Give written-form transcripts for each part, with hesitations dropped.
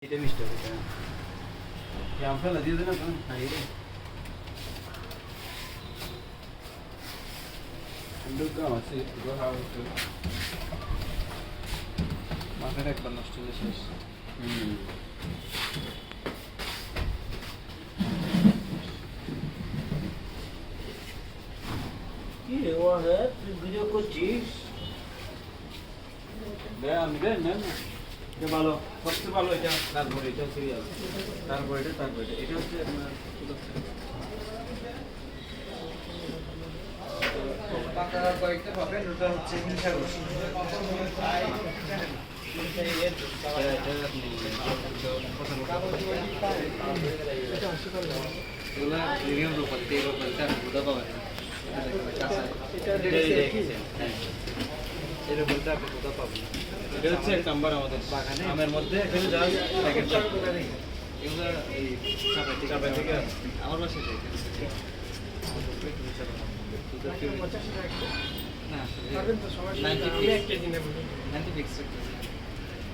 এটা মিষ্টি হবে এটা জাম ফেলা দিয়ে দেন আপনি খাই রে সুন্দর আছে গো হাউ তো মাথাটা একবার নষ্ট হয়ে শেষ কি রে ও হে তুই ভিডিও করছিস আমি দেন না এটা ভালো সবচেয়ে ভালো এটা তারপরে এটা সিরিয়াল তারপরে এটা হচ্ছে আপনার পাকা কয়েকটা পাবেন ওটা হচ্ছে হিংসা করছি এটা হচ্ছে এক নাম্বার আমাদের বাগানে আমের মধ্যে এখানে যা প্যাকেট এগুলো এই চাপা থেকে আমার বাসায় না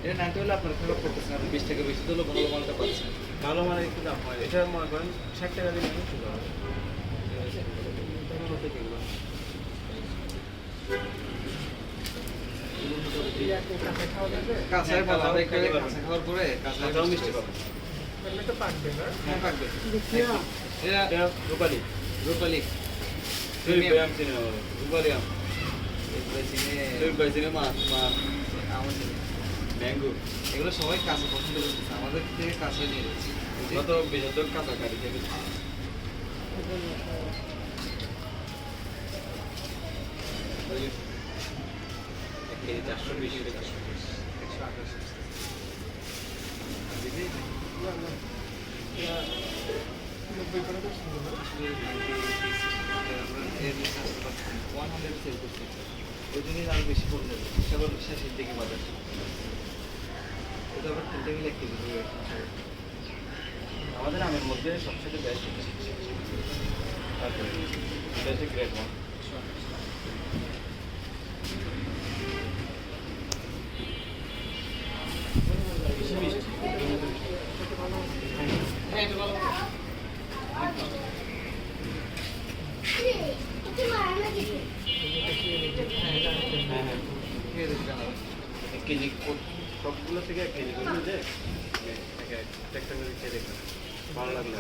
এটা 90 হলে আপনার খারাপ করতেছেন আপনি 20 টাকা বেশি দিলেও ভালো মালটা পাচ্ছেন ভালো মানে একটু দাম হয় এটা মনে করেন 60 টাকা দিলে কিছু হবে কাঁচায় খাওয়ার পরে কাঁচাও মিষ্টি পাবেন তো পাকবে না হ্যাঁ পাকবে এটা রূপালি আম চিনি রূপালি আম চিনি মাছ ম্যাঙ্গো এগুলো সবাই কাঁচা পছন্দ করতেছে আমাদের থেকে কাঁচা নিয়ে যাচ্ছে যত বৃহত্তর কাঁচা গাড়ি থেকে এই 420 টাকা 100 বেশি পড়ে যাবে সেগুলো শেষের দিকে বাজার এটা আবার কিনতে গেলে 1 কেজি হবে আমাদের আমের মধ্যে সবচেয়ে বেস্ট তারপরে এটা হচ্ছে গ্রেড 1 কেজি সবগুলো থেকে 1 কেজি করে নিলে একটা করে খেয়ে দেখবেন ভালো লাগলো